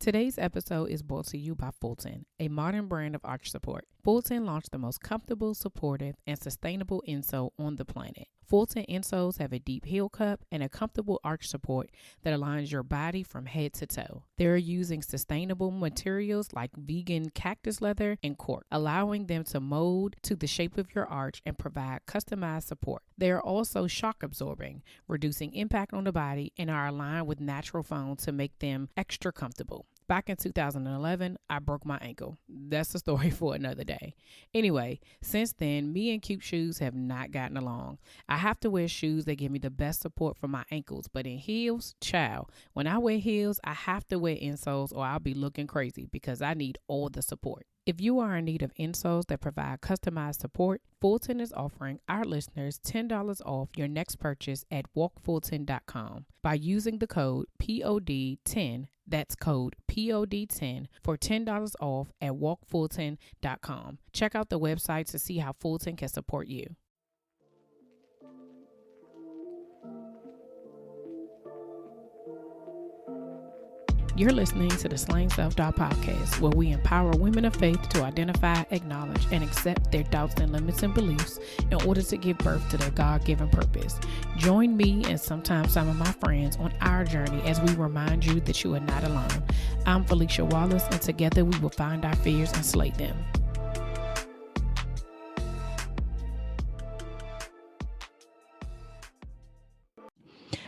Today's episode is brought to you by Fulton, a modern brand of arch support. Fulton launched the most comfortable, supportive, and sustainable insole on the planet. Fulton insoles have a deep heel cup and a comfortable arch support that aligns your body from head to toe. They're using sustainable materials like vegan cactus leather and cork, allowing them to mold to the shape of your arch and provide customized support. They are also shock absorbing, reducing impact on the body, and are aligned with natural foam to make them extra comfortable. Back in 2011, I broke my ankle. That's a story for another day. Anyway, since then, me and cute shoes have not gotten along. I have to wear shoes that give me the best support for my ankles, but in heels, child, when I wear heels, I have to wear insoles or I'll be looking crazy because I need all the support. If you are in need of insoles that provide customized support, Fulton is offering our listeners $10 off your next purchase at walkfulton.com by using the code POD10. That's code POD10 for $10 off at walkfulton.com. Check out the website to see how Fulton can support you. You're listening to the Slaying Self-Doubt podcast, where we empower women of faith to identify, acknowledge, and accept their doubts and limits and beliefs in order to give birth to their God-given purpose. Join me and sometimes some of my friends on our journey as we remind you that you are not alone. I'm Felicia Wallace, and together we will find our fears and slay them.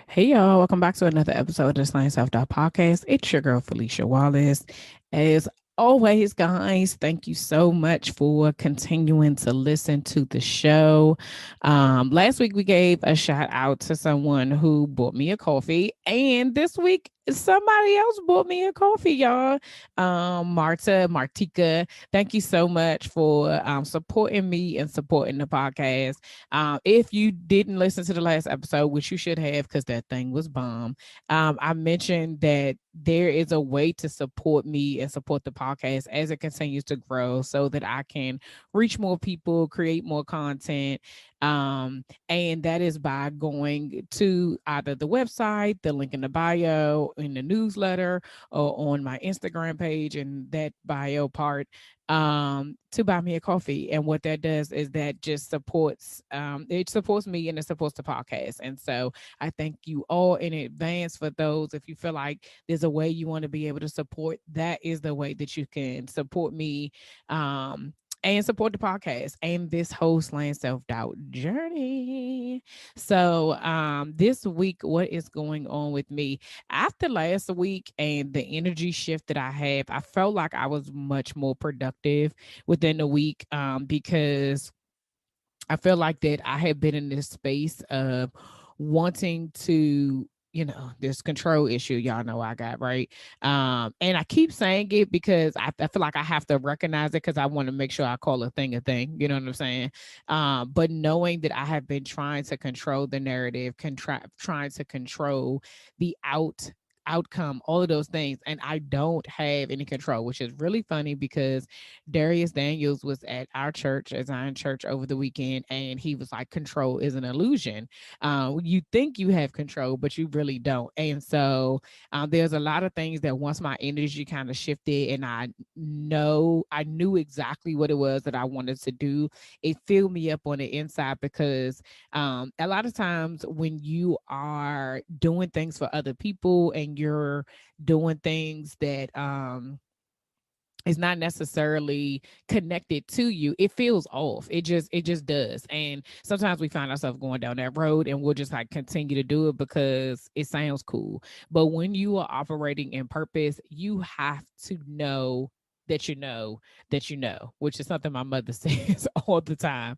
Hey y'all, welcome back to another episode of the Slaying Self-Doubt podcast. It's your girl Felicia Wallace. As always, guys, thank you so much for continuing to listen to the show. Last week we gave a shout out to someone who bought me a coffee, and this week somebody else bought me a coffee, y'all. Martika, thank you so much for supporting me and supporting the podcast. If you didn't listen to the last episode, which you should have because that thing was bomb, I mentioned that there is a way to support me and support the podcast as it continues to grow so that I can reach more people, create more content. And that is by going to either the website, the link in the bio, in the newsletter, or on my Instagram page and that bio part, to buy me a coffee. And what that does is that just supports, it supports me and it supports the podcast. And so I thank you all in advance for those. If you feel like there's a way you want to be able to support, that is the way that you can support me. And support the podcast and this whole Slaying Self-Doubt journey. So this week, what is going on with me? After last week and the energy shift that I have, I felt like I was much more productive within the week because I feel like that I have been in this space of wanting to, this control issue y'all know I got, right? And I keep saying it because I feel like I have to recognize it because I want to make sure I call a thing, you know what I'm saying? But knowing that I have been trying to control the narrative, trying to control the outcome, all of those things, and I don't have any control, which is really funny because Darius Daniels was at our church, as Zion Church, over the weekend, and he was like, control is an illusion. You think you have control, but you really don't. And so there's a lot of things that once my energy kind of shifted and I knew exactly what it was that I wanted to do, it filled me up on the inside because a lot of times when you are doing things for other people and you're doing things that is not necessarily connected to you, it feels off. It just does. And sometimes we find ourselves going down that road and we'll just like continue to do it because it sounds cool. But when you are operating in purpose, you have to know that which is something my mother says all the time.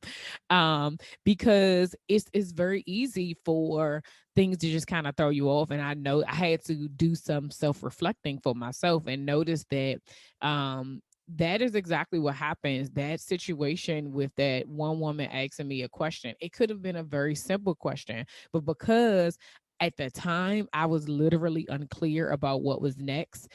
Because it's very easy for things to just kind of throw you off. And I know I had to do some self-reflecting for myself and notice that that is exactly what happens. That situation with that one woman asking me a question, it could have been a very simple question, but because at the time I was literally unclear about what was next,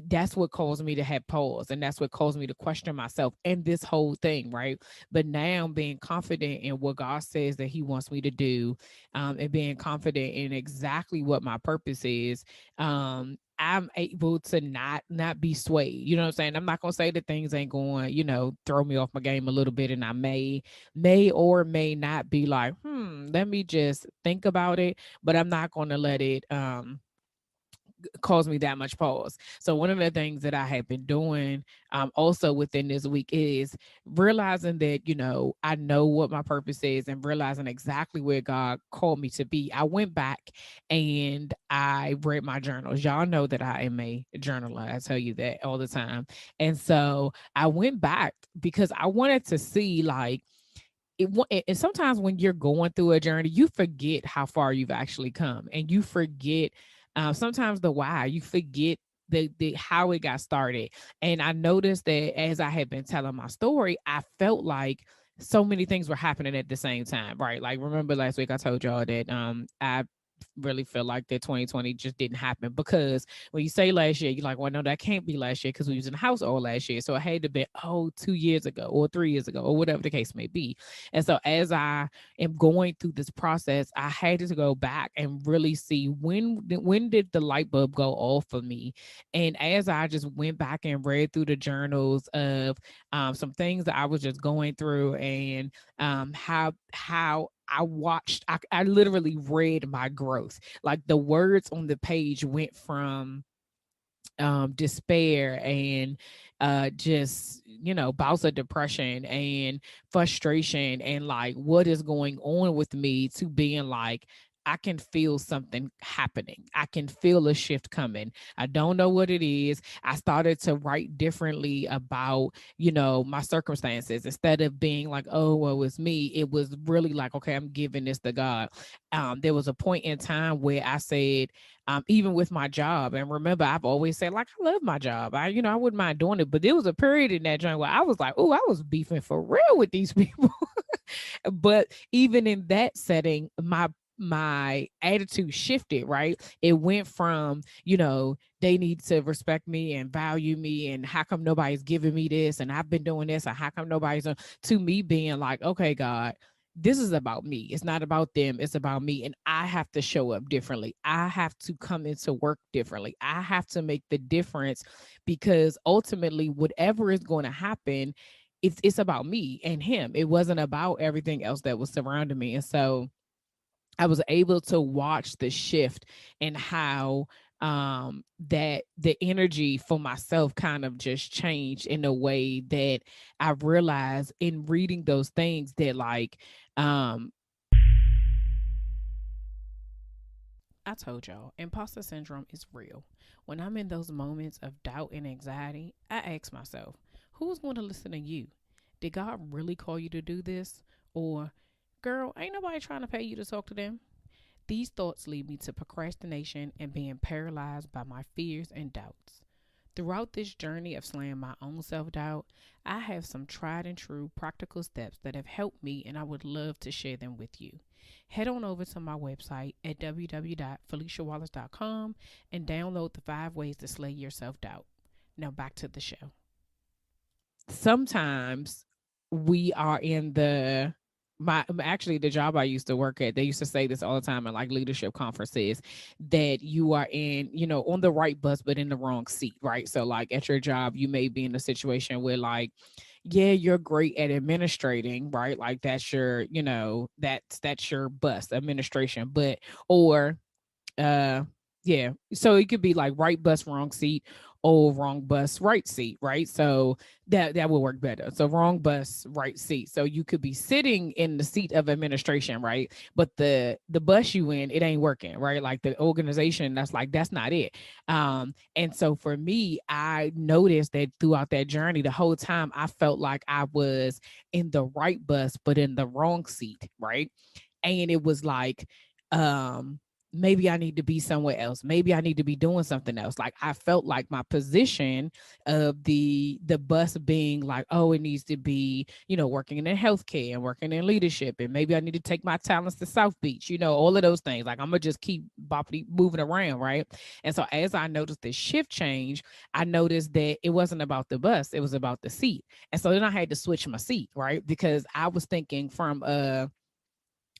that's what caused me to have pause, and that's what caused me to question myself and this whole thing, right? But now being confident in what God says that he wants me to do, and being confident in exactly what my purpose is, I'm able to not be swayed. You know what I'm saying? I'm not gonna say that things ain't going, throw me off my game a little bit, and I may or may not be like, let me just think about it, but I'm not gonna let it cause me that much pause. So one of the things that I have been doing also within this week is realizing that, I know what my purpose is and realizing exactly where God called me to be. I went back and I read my journals. Y'all know that I am a journaler. I tell you that all the time. And so I went back because I wanted to see like, and sometimes when you're going through a journey, you forget how far you've actually come, and you forget sometimes the why. You forget the how it got started. And I noticed that as I had been telling my story, I felt like so many things were happening at the same time, right? Like, remember last week I told y'all that I really feel like that 2020 just didn't happen, because when you say last year, you're like, well, no, that can't be last year because we was in the house all last year. So it had to be, 2 years ago or 3 years ago or whatever the case may be. And so as I am going through this process, I had to go back and really see when did the light bulb go off for me. And as I just went back and read through the journals of some things that I was just going through, and how I literally read my growth. Like, the words on the page went from despair and just bouts of depression and frustration and like what is going on with me, to being like, I can feel something happening. I can feel a shift coming. I don't know what it is. I started to write differently about, my circumstances. Instead of being like, oh, well, it's me, it was really like, okay, I'm giving this to God. There was a point in time where I said, even with my job. And remember, I've always said, like, I love my job. I wouldn't mind doing it. But there was a period in that joint where I was like, oh, I was beefing for real with these people. But even in that setting, my attitude shifted, right? It went from, they need to respect me and value me, and how come nobody's giving me this, and I've been doing this, and how come nobody's to me being like, okay, God, this is about me. It's not about them. It's about me. And I have to show up differently. I have to come into work differently. I have to make the difference, because ultimately, whatever is going to happen, it's about me and him. It wasn't about everything else that was surrounding me. And so I was able to watch the shift and how that the energy for myself kind of just changed in a way that I realized in reading those things that, like, um I told y'all, imposter syndrome is real. When I'm in those moments of doubt and anxiety, I ask myself, who's going to listen to you? Did God really call you to do this? Or, girl, ain't nobody trying to pay you to talk to them? These thoughts lead me to procrastination and being paralyzed by my fears and doubts. Throughout this journey of slaying my own self doubt, I have some tried and true practical steps that have helped me, and I would love to share them with you. Head on over to my website at www.feliciawallace.com and download the 5 ways to slay your self doubt. Now back to the show. Sometimes we are in my actually the job I used to work at, they used to say this all the time in like leadership conferences, that you are in, on the right bus but in the wrong seat, right? So like at your job, you may be in a situation where, like, yeah, you're great at administrating, right? Like that's your, that's your bus, administration, but or uh yeah, so it could be like right bus wrong seat, or wrong bus right seat, right? So that will work better. So wrong bus right seat, so you could be sitting in the seat of administration, right? But the bus you in, it ain't working, right? Like the organization, that's not it. And so for me, I noticed that throughout that journey, the whole time I felt like I was in the right bus but in the wrong seat, right? And it was like, um maybe I need to be somewhere else. Maybe I need to be doing something else. Like I felt like my position of the bus being like, oh, it needs to be, working in healthcare and working in leadership. And maybe I need to take my talents to South Beach, all of those things. Like I'm gonna just keep boppity moving around, right? And so as I noticed the shift change, I noticed that it wasn't about the bus, it was about the seat. And so then I had to switch my seat, right? Because I was thinking from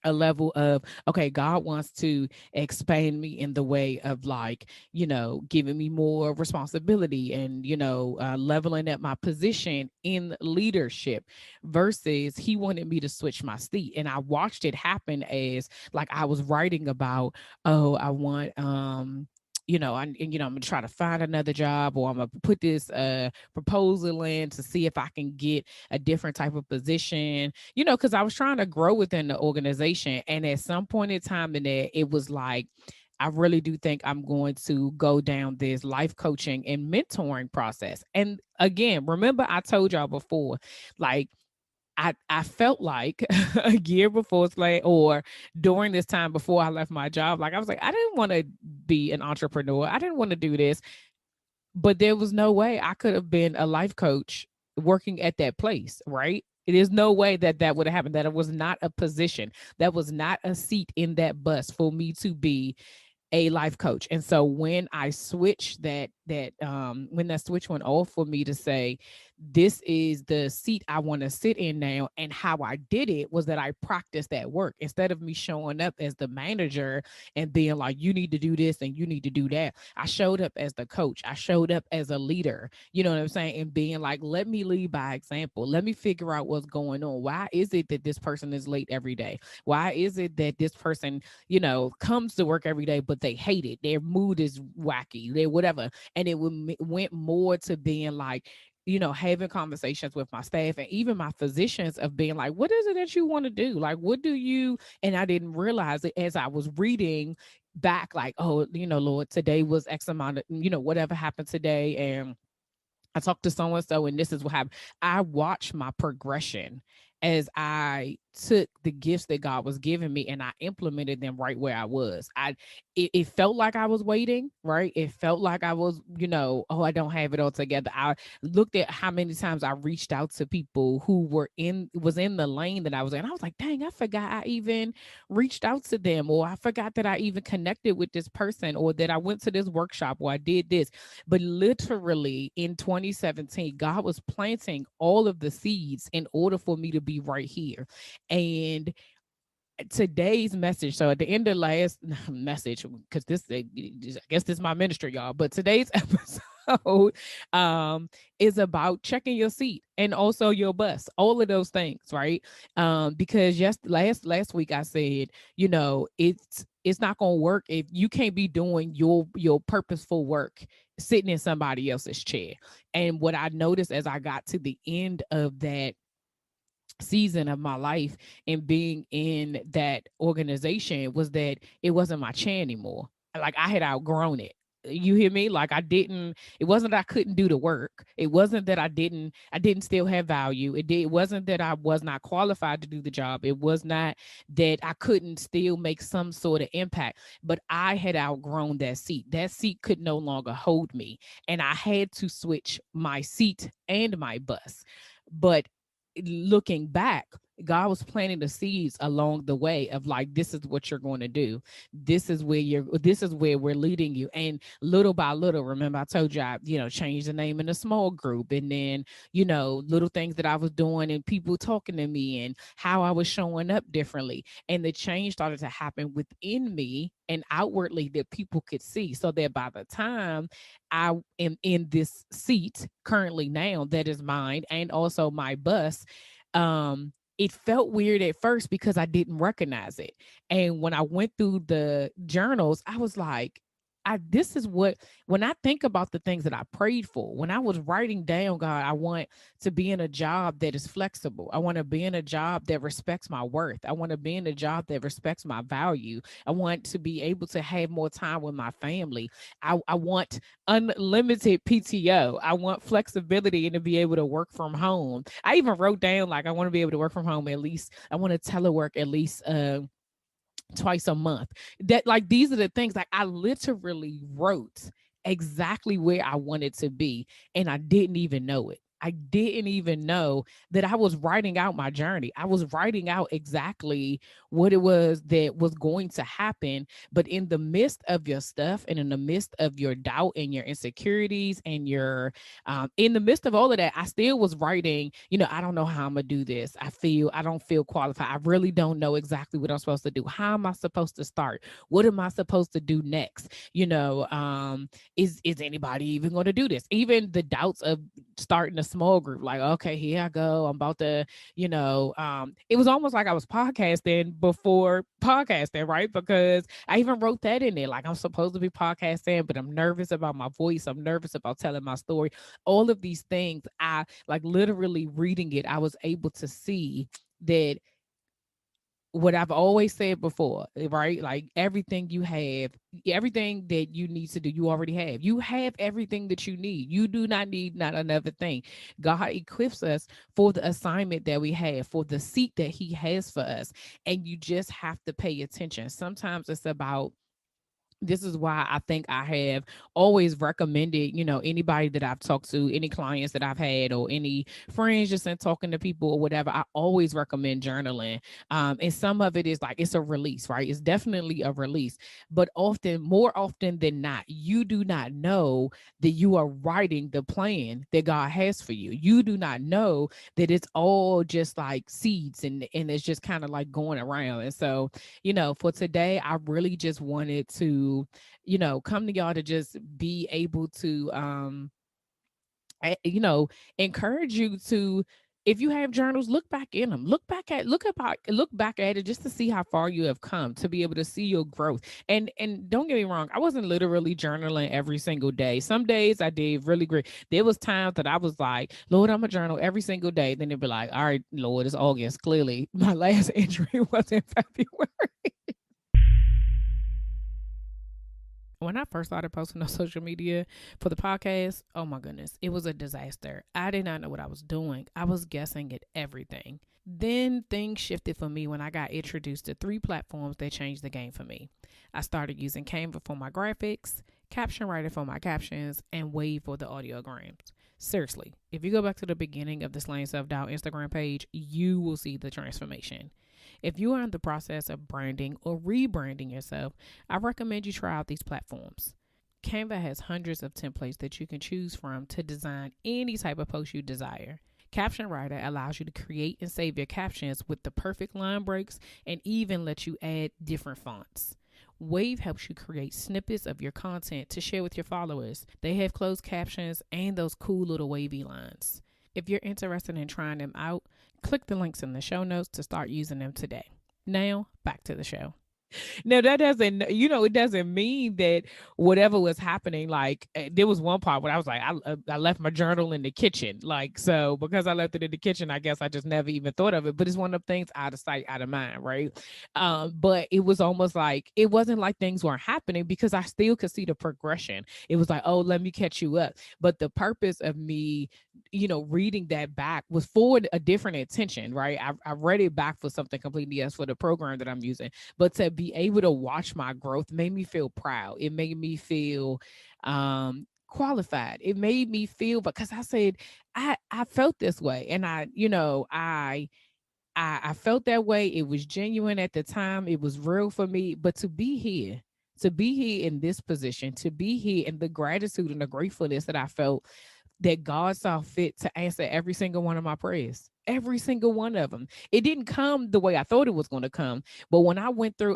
a level of, okay, God wants to expand me in the way of, like, giving me more responsibility and, leveling up my position in leadership, versus he wanted me to switch my seat. And I watched it happen as, like, I was writing about, oh, I want, I'm gonna try to find another job, or I'm gonna put this proposal in to see if I can get a different type of position, because I was trying to grow within the organization. And at some point in time in there, it was like, I really do think I'm going to go down this life coaching and mentoring process. And again, remember, I told y'all before, like, I felt like a year before, it's like, or during this time before I left my job, like, I was like, I didn't want to be an entrepreneur. I didn't want to do this, but there was no way I could have been a life coach working at that place, right? There's no way that that would have happened, that it was not a position, that was not a seat in that bus for me to be a life coach. And so when I switched when that switch went off for me to say, this is the seat I want to sit in now, and how I did it was that I practiced that work instead of me showing up as the manager and being like, you need to do this and you need to do that. I showed up as the coach. I showed up as a leader, you know what I'm saying? And being like, let me lead by example. Let me figure out what's going on. Why is it that this person is late every day? Why is it that this person, comes to work every day, but they hate it? Their mood is wacky, they whatever. And it went more to being like, having conversations with my staff and even my physicians of being like, what is it that you want to do? Like, what do you, and I didn't realize it as I was reading back, like, oh, Lord, today was X amount of, whatever happened today. And I talked to so and so, and this is what happened. I watched my progression as I took the gifts that God was giving me and I implemented them right where I was. It felt like I was waiting, right? It felt like I was, oh, I don't have it all together. I looked at how many times I reached out to people who was in the lane that I was in. I was like, dang, I forgot I even reached out to them, or I forgot that I even connected with this person, or that I went to this workshop, or I did this. But literally in 2017, God was planting all of the seeds in order for me to be right here. And today's message, so at the end of last message, because I guess this is my ministry, y'all, but today's episode is about checking your seat and also your bus, all of those things, right? Because last week I said, it's not gonna work if you can't be doing your purposeful work sitting in somebody else's chair. And what I noticed as I got to the end of that season of my life and being in that organization was that it wasn't my chair anymore. Like, I had outgrown it. You hear me? Like, it wasn't that I couldn't do the work. It wasn't that I didn't still have value. It wasn't that I was not qualified to do the job. It was not that I couldn't still make some sort of impact, but I had outgrown that seat. That seat could no longer hold me. And I had to switch my seat and my bus. But looking back, God was planting the seeds along the way of, like, this is what you're going to do. This is where we're leading you. And little by little, remember I told you, I, changed the name in a small group. And then, little things that I was doing and people talking to me and how I was showing up differently. And the change started to happen within me and outwardly that people could see. So that by the time I am in this seat currently now that is mine and also my bus, it felt weird at first because I didn't recognize it. And when I went through the journals, I was like, this is what, when I think about the things that I prayed for, when I was writing down, God, I want to be in a job that is flexible. I want to be in a job that respects my worth. I want to be in a job that respects my value. I want to be able to have more time with my family. I want unlimited PTO. I want flexibility and to be able to work from home. I even wrote down, like, I want to be able to work from home at least. I want to telework at least twice a month. That, like, these are the things, like, I literally wrote exactly where I wanted to be and I didn't even know it. I didn't even know that I was writing out my journey. I was writing out exactly what it was that was going to happen. But in the midst of your stuff and in the midst of your doubt and your insecurities and your, in the midst of all of that, I still was writing, I don't know how I'm going to do this. I don't feel qualified. I really don't know exactly what I'm supposed to do. How am I supposed to start? What am I supposed to do next? Is anybody even going to do this? Even the doubts of starting a small group, like, okay, here I go. I'm about to, it was almost like I was podcasting before podcasting, right? Because I even wrote that in there. Like, I'm supposed to be podcasting, but I'm nervous about my voice. I'm nervous about telling my story. All of these things, I like literally reading it, I was able to see that what I've always said before, right? Like everything you have, everything that you need to do, you already have. You have everything that you need. You do not need not another thing. God equips us for the assignment that we have, for the seat that He has for us. And you just have to pay attention. Sometimes it's about, this is why I think I have always recommended, anybody that I've talked to, any clients that I've had, or any friends just in talking to people or whatever, I always recommend journaling. And some of it is like, it's a release, right? It's definitely a release. But often, more often than not, you do not know that you are writing the plan that God has for you. You do not know that it's all just like seeds and it's just kind of like going around. And so, for today, I really just wanted to, come to y'all to just be able to, I, encourage you to, if you have journals, look back in them, look back at it just to see how far you have come, to be able to see your growth. And don't get me wrong, I wasn't literally journaling every single day. Some days I did really great. There was times that I was like, Lord, I'm a journal every single day. Then it'd be like, all right, Lord, it's August. Clearly, my last entry was in February. When I first started posting on social media for the podcast, oh my goodness, it was a disaster. I did not know what I was doing. I was guessing at everything. Then things shifted for me when I got introduced to three platforms that changed the game for me. I started using Canva for my graphics, Caption Writer for my captions, and Wave for the audiograms. Seriously, if you go back to the beginning of the Slaying Self Doubt Instagram page, you will see the transformation. If you are in the process of branding or rebranding yourself, I recommend you try out these platforms. Canva has hundreds of templates that you can choose from to design any type of post you desire. Caption Writer allows you to create and save your captions with the perfect line breaks and even lets you add different fonts. Wave helps you create snippets of your content to share with your followers. They have closed captions and those cool little wavy lines. If you're interested in trying them out, click the links in the show notes to start using them today. Now, back to the show. Now that doesn't, it doesn't mean that whatever was happening, like there was one part where I was like, I left my journal in the kitchen. Like, so because I left it in the kitchen, I guess I just never even thought of it, but it's one of the things out of sight, out of mind. Right. But it was almost like, it wasn't like things weren't happening because I still could see the progression. It was like, oh, let me catch you up. But the purpose of me, reading that back was for a different intention, right? I read it back for something completely else for the program that I'm using, but to be able to watch my growth made me feel proud. It made me feel qualified. It made me feel, because I said, I felt this way. And I felt that way. It was genuine at the time. It was real for me. But to be here in this position, to be here in the gratitude and the gratefulness that I felt, that God saw fit to answer every single one of my prayers, every single one of them. It didn't come the way I thought it was going to come. But when I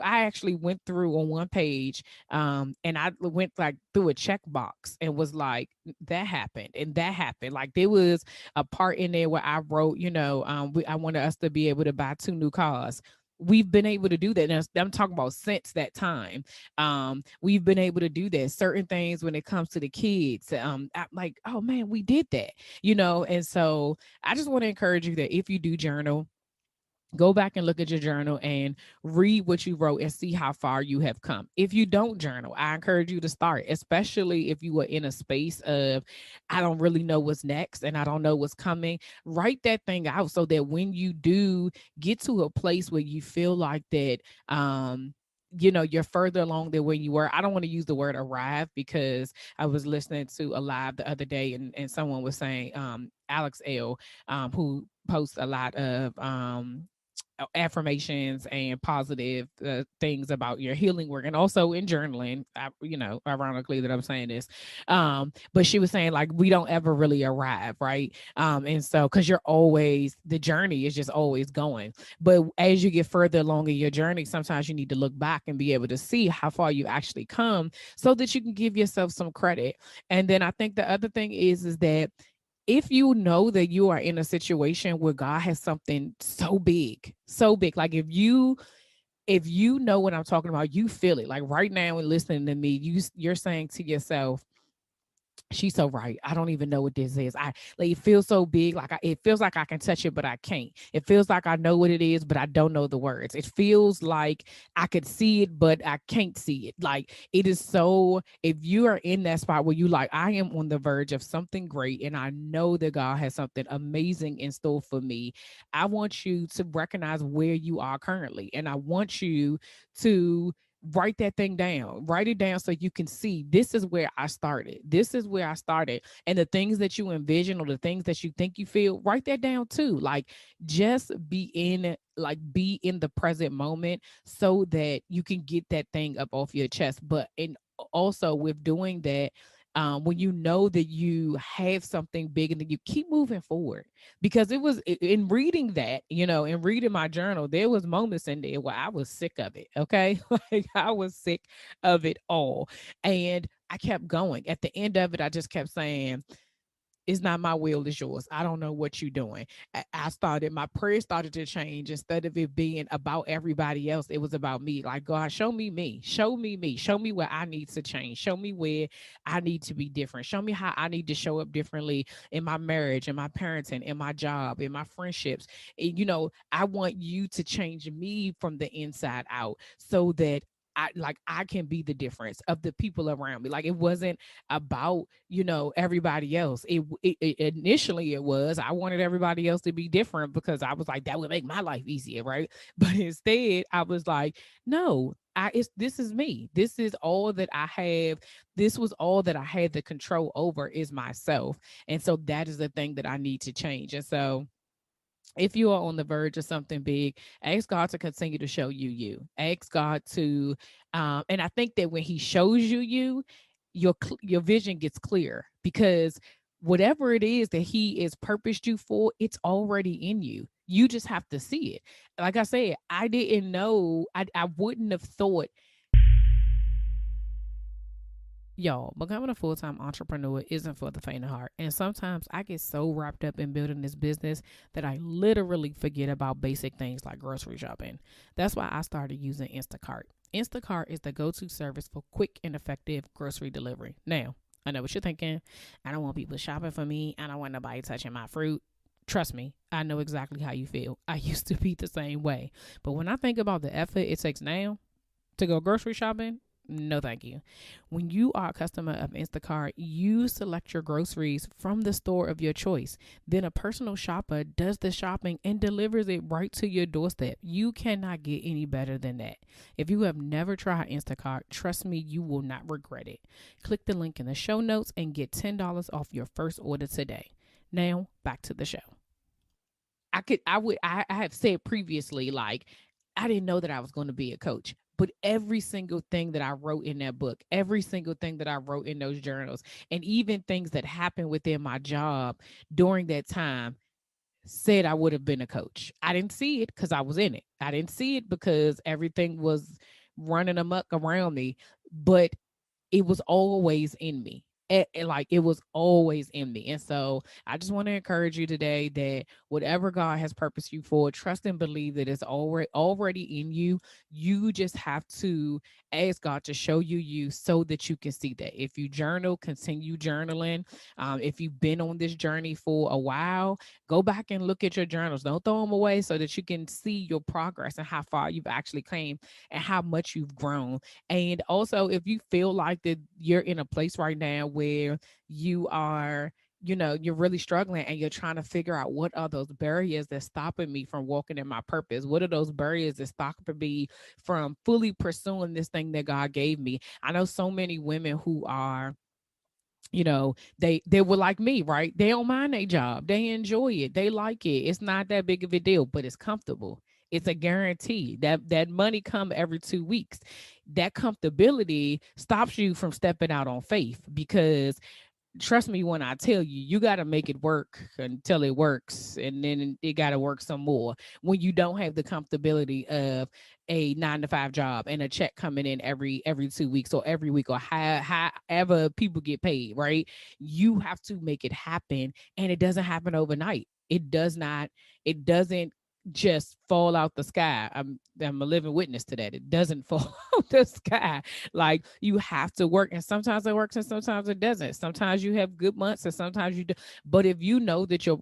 actually went through on one page, and I went like through a checkbox and was like, that happened and that happened. Like there was a part in there where I wrote, I wanted us to be able to buy 2 new cars. We've been able to do that. And I'm talking about since that time. We've been able to do that. Certain things when it comes to the kids. I'm like, oh man, we did that, And so I just want to encourage you that if you do journal, go back and look at your journal and read what you wrote and see how far you have come. If you don't journal, I encourage you to start, especially if you are in a space of, I don't really know what's next and I don't know what's coming. Write that thing out so that when you do get to a place where you feel like that, you're further along than where you were. I don't want to use the word arrive, because I was listening to a live the other day, and someone was saying, Alex L, who posts a lot of affirmations and positive things about your healing work, and also in journaling. Ironically that I'm saying this, but she was saying, like, we don't ever really arrive, right? And so, because you're always, the journey is just always going, but as you get further along in your journey, sometimes you need to look back and be able to see how far you actually come, so that you can give yourself some credit. And then I think the other thing is that if you know that you are in a situation where God has something so big, like if you know what I'm talking about, you feel it. Like right now and listening to me, you're saying to yourself, she's so right. I don't even know what this is. I like, it feels so big. Like it feels like I can touch it, but I can't. It feels like I know what it is, but I don't know the words. It feels like I could see it, but I can't see it. Like it is so. If you are in that spot where you like, I am on the verge of something great, and I know that God has something amazing in store for me, I want you to recognize where you are currently, and I want you to write that thing down. Write it down so you can see, this is where I started. This is where I started. And the things that you envision, or the things that you think you feel, write that down too. Like just be in the present moment, so that you can get that thing up off your chest. But and also with doing that, when you know that you have something big, and then you keep moving forward, because it was in reading that, in reading my journal, there was moments in there where I was sick of it. Okay. Like I was sick of it all. And I kept going. At the end of it, I just kept saying, it's not my will, it's yours. I don't know what you're doing. My prayer started to change. Instead of it being about everybody else, it was about me. Like, God, show me me. Show me me. Show me where I need to change. Show me where I need to be different. Show me how I need to show up differently in my marriage, in my parenting, in my job, in my friendships. I want you to change me from the inside out, so that I can be the difference of the people around me. Like it wasn't about everybody else. Initially it was, I wanted everybody else to be different, because I was like, that would make my life easier, right? But instead I was like, no, this is me. This is all that I have. This was all that I had the control over, is myself. And so that is the thing that I need to change. And so if you are on the verge of something big, ask God to continue to show you you. Ask God to, and I think that when He shows you you, your vision gets clear, because whatever it is that He is purposed you for, it's already in you. You just have to see it. Like I said, I didn't know. I wouldn't have thought. Y'all, becoming a full time entrepreneur isn't for the faint of heart. And sometimes I get so wrapped up in building this business that I literally forget about basic things like grocery shopping. That's why I started using Instacart. Instacart is the go to service for quick and effective grocery delivery. Now, I know what you're thinking. I don't want people shopping for me. I don't want nobody touching my fruit. Trust me, I know exactly how you feel. I used to be the same way. But when I think about the effort it takes now to go grocery shopping, no, thank you. When you are a customer of Instacart, you select your groceries from the store of your choice. Then a personal shopper does the shopping and delivers it right to your doorstep. You cannot get any better than that. If you have never tried Instacart, trust me, you will not regret it. Click the link in the show notes and get $10 off your first order today. Now, back to the show. I have said previously, like, I didn't know that I was going to be a coach. But every single thing that I wrote in that book, every single thing that I wrote in those journals, and even things that happened within my job during that time, said I would have been a coach. I didn't see it because I was in it. I didn't see it because everything was running amok around me, but it was always in me. Like it was always in me. And so I just want to encourage you today that whatever God has purposed you for, trust and believe that it's already in you. You just have to ask God to show you you, so that you can see that. If you journal, continue journaling. If you've been on this journey for a while, go back and look at your journals. Don't throw them away, so that you can see your progress and how far you've actually came and how much you've grown. And also, if you feel like that you're in a place right now where you are you're really struggling and you're trying to figure out what are those barriers that's stopping me from walking in my purpose. What are those barriers that stopping me from fully pursuing this thing that God gave me? I know so many women who are, they were like me, right? They don't mind their job. They enjoy it. They like it. It's not that big of a deal, but it's comfortable. It's a guarantee that money come every 2 weeks. That comfortability stops you from stepping out on faith, because trust me when I tell you, you got to make it work until it works, and then it got to work some more when you don't have the comfortability of a 9 to 5 job and a check coming in every 2 weeks or every week, or however people get paid, right? You have to make it happen, and it doesn't happen overnight. It doesn't just fall out the sky. I'm a living witness to that. It doesn't fall out the sky. Like, you have to work, and sometimes it works and sometimes it doesn't. Sometimes you have good months and sometimes you do. But if you know that your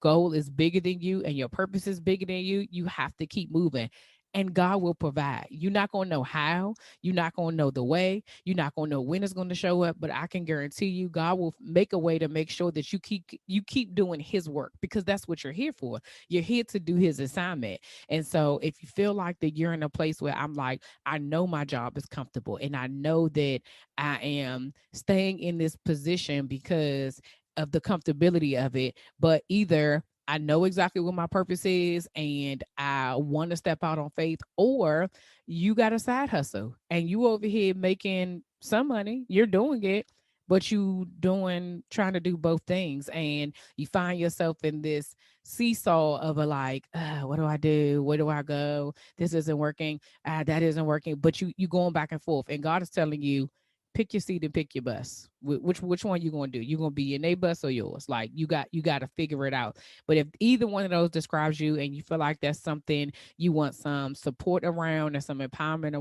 goal is bigger than you and your purpose is bigger than you have to keep moving. And God will provide. You're not going to know how. You're not going to know the way. You're not going to know when it's going to show up. But I can guarantee you, God will make a way to make sure that you keep doing His work, because that's what you're here for. You're here to do His assignment. And so if you feel like that you're in a place where I'm like, I know my job is comfortable and I know that I am staying in this position because of the comfortability of it, but either I know exactly what my purpose is and I want to step out on faith, or you got a side hustle and you over here making some money, you're doing it, but trying to do both things, and you find yourself in this seesaw of a like, what do I do? Where do I go? This isn't working. That isn't working. But you going back and forth, and God is telling you, pick your seat and pick your bus. Which one you gonna do? You gonna be in a bus or yours? Like, you got to figure it out. But if either one of those describes you and you feel like that's something you want some support around and some empowerment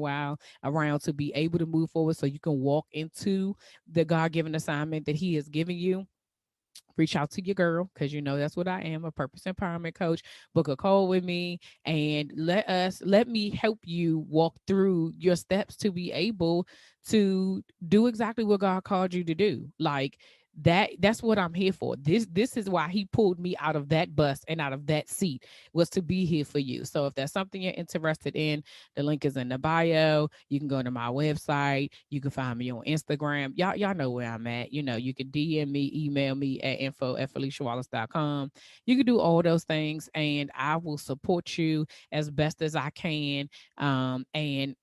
around to be able to move forward, so you can walk into the God-given assignment that He has given you, reach out to your girl, because that's what I am, a purpose empowerment coach. Book a call with me and let me help you walk through your steps to be able to do exactly what God called you to do. Like, that's what I'm here for. This is why He pulled me out of that bus and out of that seat, was to be here for you. So if that's something you're interested in, the link is in the bio. You can go to my website. You can find me on Instagram. Y'all know where I'm at. You can DM me, email me at info@FeliciaWallace.com. You can do all those things, and I will support you as best as I can. And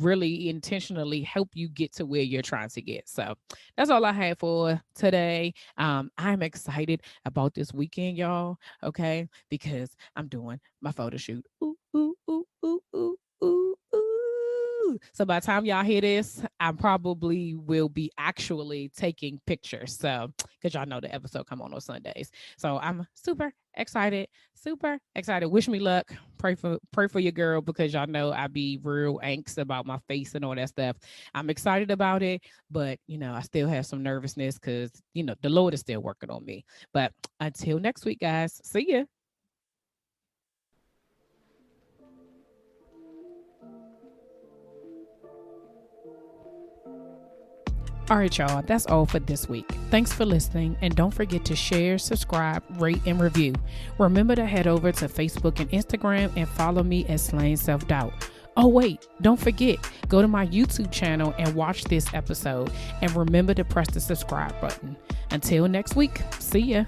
really intentionally help you get to where you're trying to get. So that's all I had for today. I'm excited about this weekend, y'all. Okay, because I'm doing my photo shoot. Ooh, ooh, ooh, ooh, ooh, ooh, ooh. So by the time y'all hear this, I probably will be actually taking pictures. So, because y'all know the episode come on Sundays. So I'm super excited. Super excited. Wish me luck. Pray for your girl, because y'all know I be real anxious about my face and all that stuff. I'm excited about it, but I still have some nervousness because the Lord is still working on me. But until next week, guys, see ya. All right, y'all, that's all for this week. Thanks for listening, and don't forget to share, subscribe, rate, and review. Remember to head over to Facebook and Instagram and follow me at Slaying Self Doubt. Oh, wait, don't forget, go to my YouTube channel and watch this episode, and remember to press the subscribe button. Until next week, see ya.